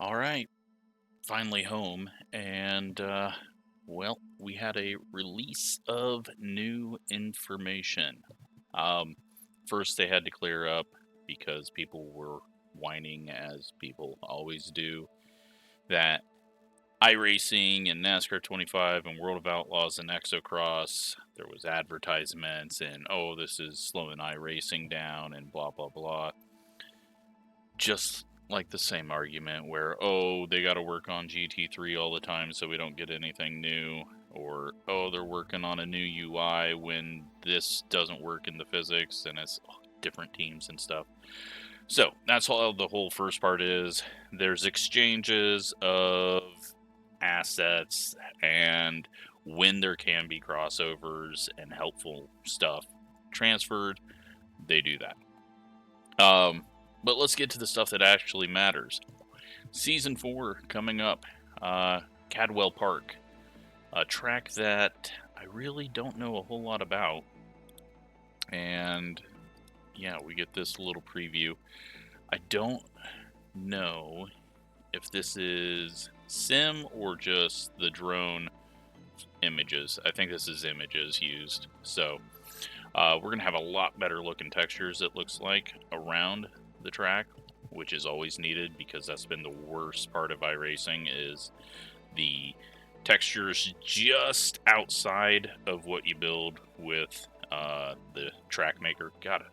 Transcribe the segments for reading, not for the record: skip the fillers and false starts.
All right, finally home, and well, we had a release of new information. Um, First, they had to clear up because people were whining, as people always do, that iRacing and NASCAR 25 and World of Outlaws and Exocross, there was advertisements and, oh, this is slowing iRacing down and blah, blah, blah. Just like the same argument where, oh, they got to work on GT3 all the time so we don't get anything new, or, oh, they're working on a new UI when this doesn't work in the physics and it's different teams and stuff. So that's all the whole first part is. There's exchanges of assets and when there can be crossovers and helpful stuff transferred, they do that. But let's get to the stuff that actually matters. Season 4 coming up. Cadwell Park. A track that I really don't know a whole lot about. And yeah, we get this little preview. I don't know if this is sim or just the drone images. I think this is images used. So we're going to have a lot better looking textures, it looks like, around the track, which is always needed because that's been the worst part of iRacing is the textures just outside of what you build with the track maker. Got it.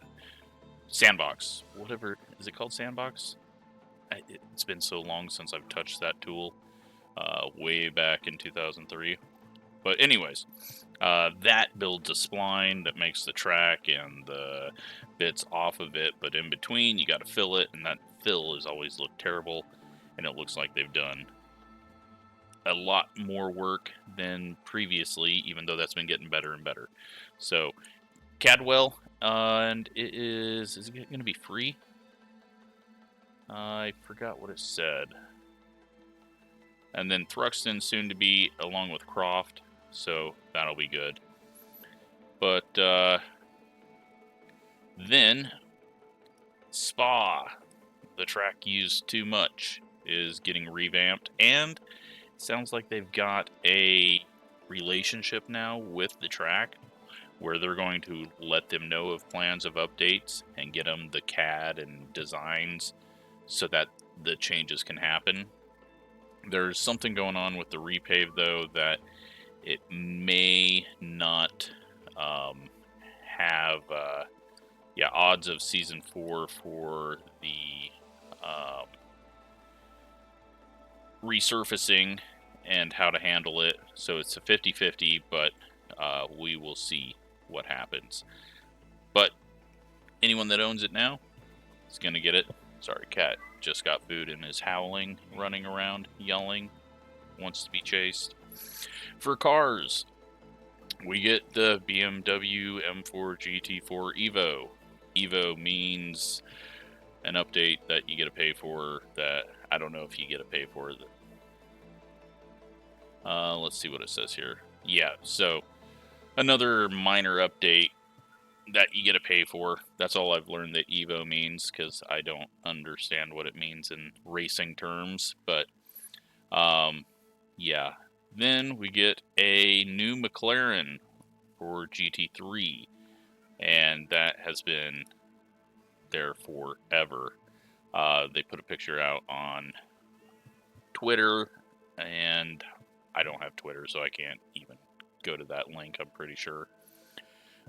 Sandbox. Whatever. Is it called Sandbox? It's been so long since I've touched that tool. Way back in 2003. But anyways, that builds a spline that makes the track and the bits off of it, but in between you got to fill it, and that fill has always looked terrible, and it looks like they've done a lot more work than previously, even though that's been getting better and better. So, Cadwell, and is it going to be free? I forgot what it said. And then Thruxton soon to be along with Croft, so that'll be good. But then Spa, the track used too much, is getting revamped, and it sounds like they've got a relationship now with the track where they're going to let them know of plans of updates and get them the CAD and designs so that the changes can happen. There's something going on with the repave, though, that it may not have odds of Season 4 for the resurfacing and how to handle it. So it's a 50-50, but we will see what happens. But anyone that owns it now is going to get it. Sorry, cat just got food and is howling, running around, yelling, wants to be chased. For cars, we get the BMW M4 GT4 Evo. Evo means an update that you get to pay for that I don't know if you get to pay for. Let's see what it says here. Yeah, so another minor update that you get to pay for. That's all I've learned that Evo means because I don't understand what it means in racing terms. But yeah. Then we get a new McLaren for GT3, and that has been there forever. They put a picture out on Twitter, and I don't have Twitter, so I can't even go to that link, I'm pretty sure.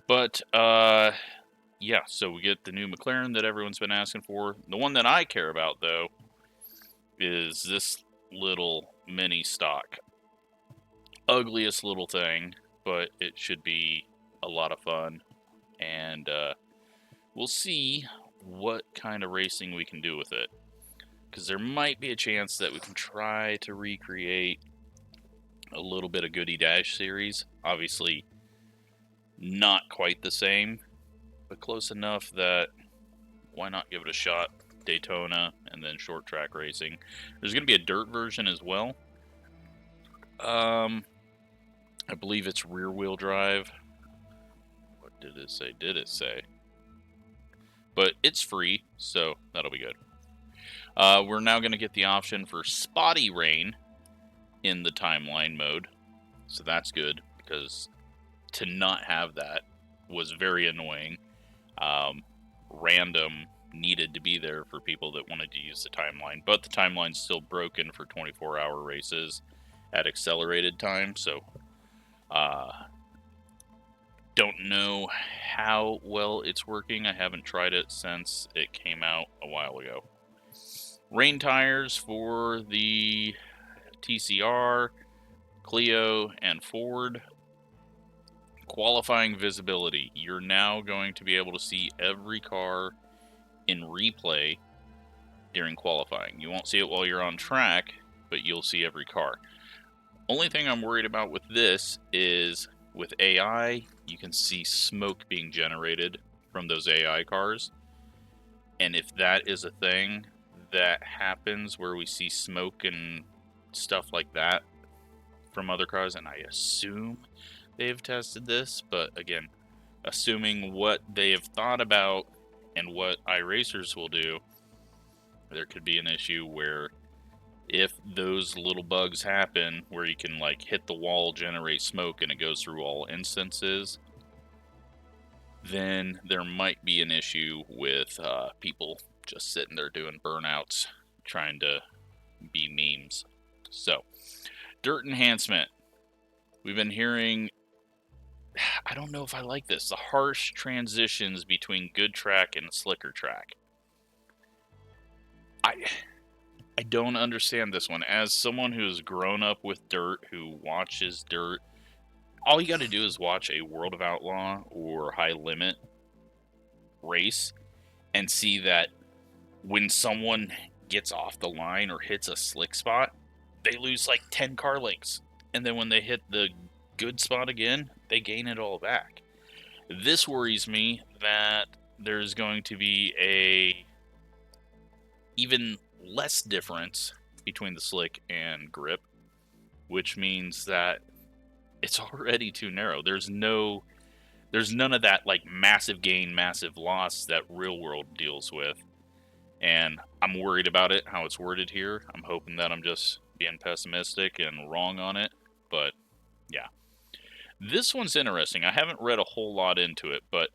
But, yeah, so we get the new McLaren that everyone's been asking for. The one that I care about, though, is this little mini stock. Ugliest little thing, but it should be a lot of fun. And we'll see what kind of racing we can do with it. Because there might be a chance that we can try to recreate a little bit of Goody Dash series. Obviously, not quite the same, but close enough that why not give it a shot? Daytona and then short track racing. There's going to be a dirt version as well. I believe it's rear wheel drive. What did it say? Did it say? But it's free, so that'll be good. We're now going to get the option for spotty rain in the timeline mode. So that's good, because to not have that was very annoying. Random needed to be there for people that wanted to use the timeline, but the timeline's still broken for 24-hour races at accelerated time, so don't know how well it's working. I haven't tried it since it came out a while ago. Rain tires for the TCR, Clio, and Ford. Qualifying visibility. You're now going to be able to see every car in replay during qualifying. You won't see it while you're on track, but you'll see every car. Only thing I'm worried about with this is with AI, you can see smoke being generated from those AI cars. And if that is a thing that happens where we see smoke and stuff like that from other cars, and I assume they've tested this, but again, assuming what they have thought about and what iRacers will do, there could be an issue where if those little bugs happen where you can like hit the wall, generate smoke, and it goes through all instances, then there might be an issue with people just sitting there doing burnouts, trying to be memes. So, dirt enhancement. We've been hearing, I don't know if I like this, the harsh transitions between good track and slicker track. I don't understand this one. As someone who's grown up with dirt, who watches dirt, all you got to do is watch a World of Outlaw or High Limit race and see that when someone gets off the line or hits a slick spot, they lose like 10 car lengths. And then when they hit the good spot again, they gain it all back. This worries me that there's going to be a even less difference between the slick and grip, which means that it's already too narrow. There's none of that like massive gain, massive loss that real world deals with. And I'm worried about it, how it's worded here. I'm hoping that I'm just being pessimistic and wrong on it, but yeah. This one's interesting. I haven't read a whole lot into it, but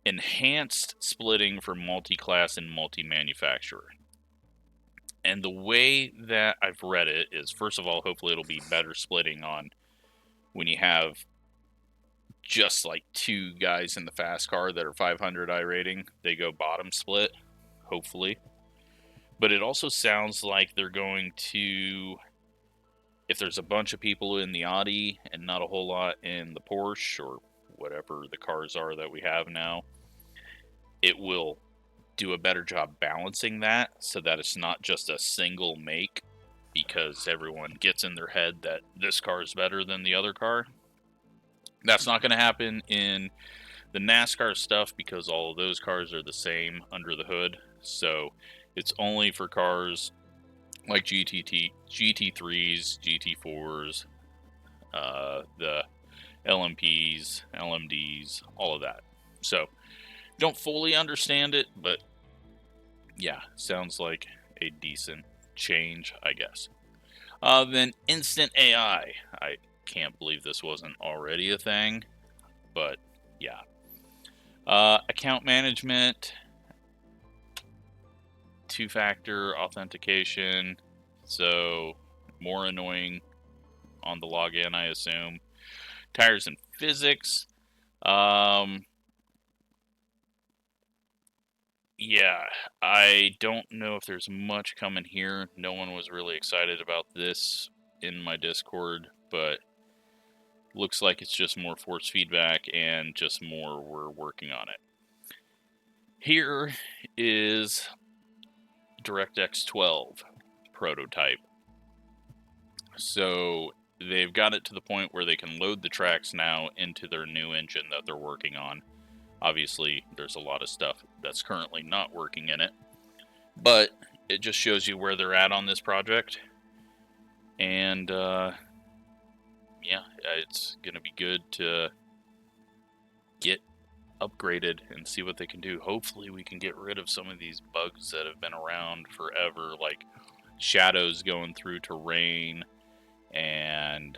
enhanced splitting for multi-class and multi-manufacturer. And the way that I've read it is, first of all, hopefully it'll be better splitting on when you have just like two guys in the fast car that are 500 iRating. They go bottom split, hopefully. But it also sounds like they're going to, if there's a bunch of people in the Audi and not a whole lot in the Porsche or whatever the cars are that we have now, it will do a better job balancing that so that it's not just a single make because everyone gets in their head that this car is better than the other car. That's not going to happen in the NASCAR stuff because all of those cars are the same under the hood. So it's only for cars like GT3s, GT4s, the LMPs, LMDs, all of that. So don't fully understand it, but yeah, sounds like a decent change, I guess. Then instant AI. I can't believe this wasn't already a thing, but yeah. Account management, two-factor authentication, so more annoying on the login, I assume. Tires and physics. Yeah, I don't know if there's much coming here. No one was really excited about this in my Discord, but looks like it's just more force feedback and just more we're working on it. Here is DirectX 12 prototype. So they've got it to the point where they can load the tracks now into their new engine that they're working on. Obviously, there's a lot of stuff that's currently not working in it, but it just shows you where they're at on this project. And yeah, it's going to be good to get upgraded and see what they can do. Hopefully we can get rid of some of these bugs that have been around forever, like shadows going through terrain, and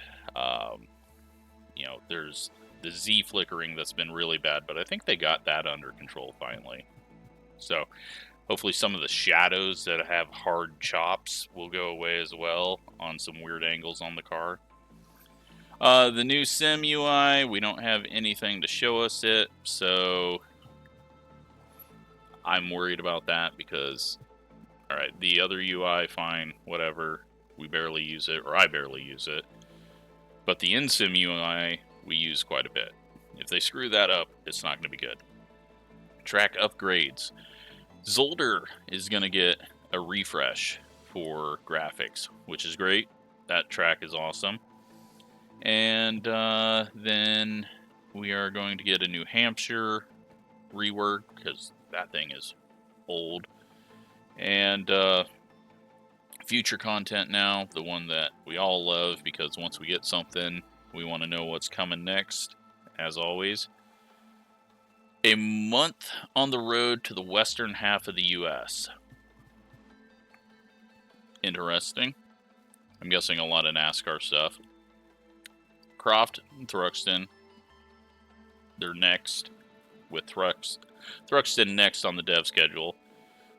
you know, there's the Z flickering that's been really bad, but I think they got that under control finally. So hopefully some of the shadows that have hard chops will go away as well on some weird angles on the car. The new sim UI, we don't have anything to show us it, so I'm worried about that because, alright, the other UI, fine, whatever, we barely use it, or I barely use it. But the in-sim UI, we use quite a bit. If they screw that up, it's not going to be good. Track upgrades. Zolder is going to get a refresh for graphics, which is great. That track is awesome. And then we are going to get a New Hampshire rework, because that thing is old. And future content now, the one that we all love, because once we get something, we want to know what's coming next, as always. A month on the road to the western half of the U.S. Interesting. I'm guessing a lot of NASCAR stuff. Croft and Thruxton, they're next, with Thruxton next on the dev schedule.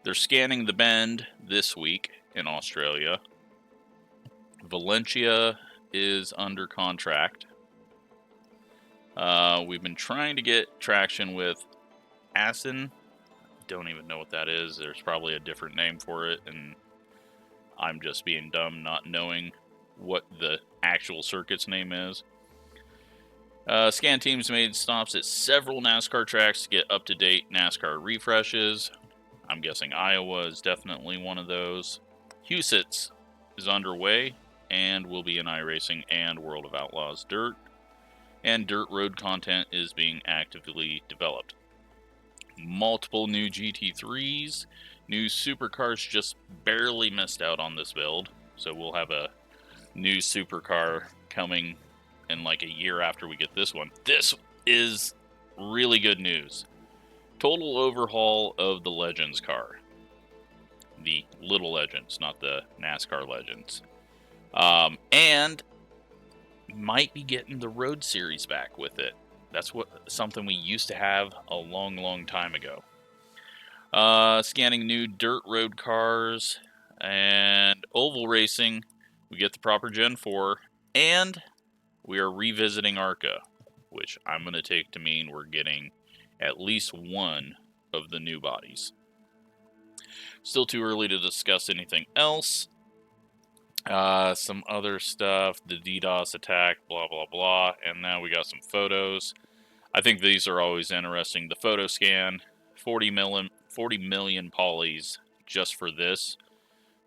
They're scanning the Bend this week in Australia. Valencia is under contract. We've been trying to get traction with Assen. Don't even know what that is. There's probably a different name for it, and I'm just being dumb not knowing what the actual circuit's name is. Scan teams made stops at several NASCAR tracks to get up-to-date NASCAR refreshes. I'm guessing Iowa is definitely one of those. Hotas is underway and will be in iRacing and World of Outlaws Dirt. And dirt road content is being actively developed. Multiple new GT3s. New supercars just barely missed out on this build. So we'll have a new supercar coming in like a year after we get this one. This is really good news. Total overhaul of the Legends car. The Little Legends, not the NASCAR Legends. And might be getting the Road Series back with it. That's something we used to have a long, long time ago. Scanning new dirt road cars and oval racing. We get the proper Gen 4, and we are revisiting ARCA, which I'm going to take to mean we're getting at least one of the new bodies. Still too early to discuss anything else. Some other stuff, the DDoS attack, blah, blah, blah, and now we got some photos. I think these are always interesting. The photo scan, 40 million polys just for this,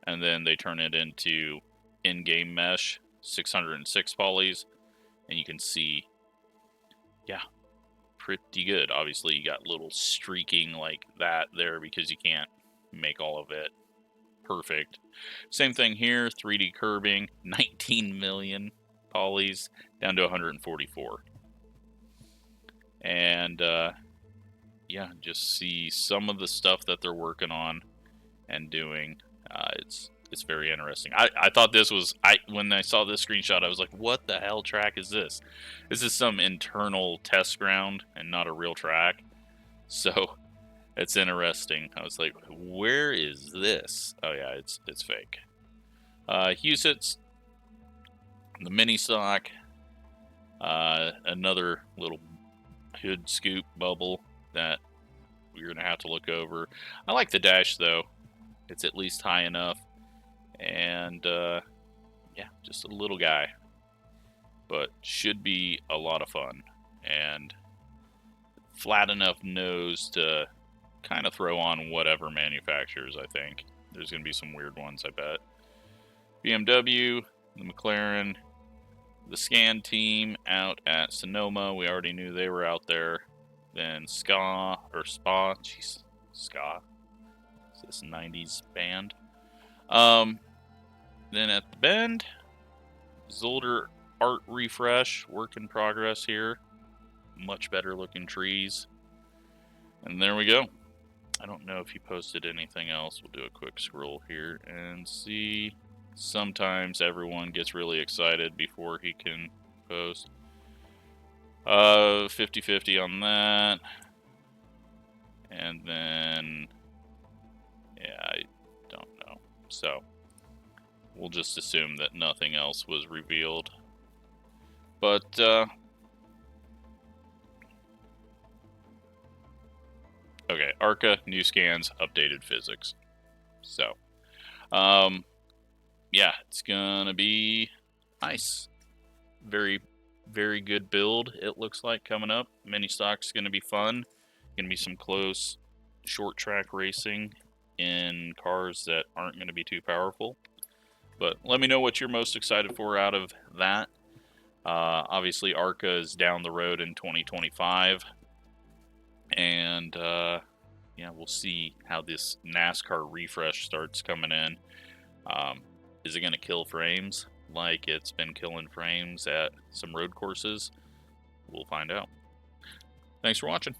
and then they turn it into in-game mesh, 606 polys, and you can see, yeah, pretty good. Obviously, you got little streaking like that there because you can't make all of it perfect. Same thing here, 3D curbing, 19 million polys down to 144. And yeah, just see some of the stuff that they're working on and doing. It's very interesting. I thought this was, when I saw this screenshot, I was like, what the hell track is this? This is some internal test ground and not a real track. So it's interesting. I was like, where is this? Oh yeah, it's fake. Husitz, the mini stock, another little hood scoop bubble that we're gonna have to look over. I like the dash though. It's at least high enough. And yeah, just a little guy, but should be a lot of fun, and flat enough nose to kind of throw on whatever manufacturers. I think there's going to be some weird ones, I bet. BMW, the McLaren, the Scan team out at Sonoma. We already knew they were out there. Then Spa. Jeez, Ska. Is this 90s band? Then at the Bend, Zolder art refresh, work in progress here. Much better looking trees. And there we go. I don't know if he posted anything else. We'll do a quick scroll here and see. Sometimes everyone gets really excited before he can post. 50-50 on that. And then, yeah, I don't know. So, we'll just assume that nothing else was revealed. But, okay, ARCA, new scans, updated physics. So, yeah, it's gonna be nice. Very, very good build, it looks like, coming up. Mini stock's gonna be fun. Gonna be some close, short track racing in cars that aren't gonna be too powerful. But let me know what you're most excited for out of that. Obviously, ARCA is down the road in 2025. And, yeah, we'll see how this NASCAR refresh starts coming in. Is it going to kill frames like it's been killing frames at some road courses? We'll find out. Thanks for watching.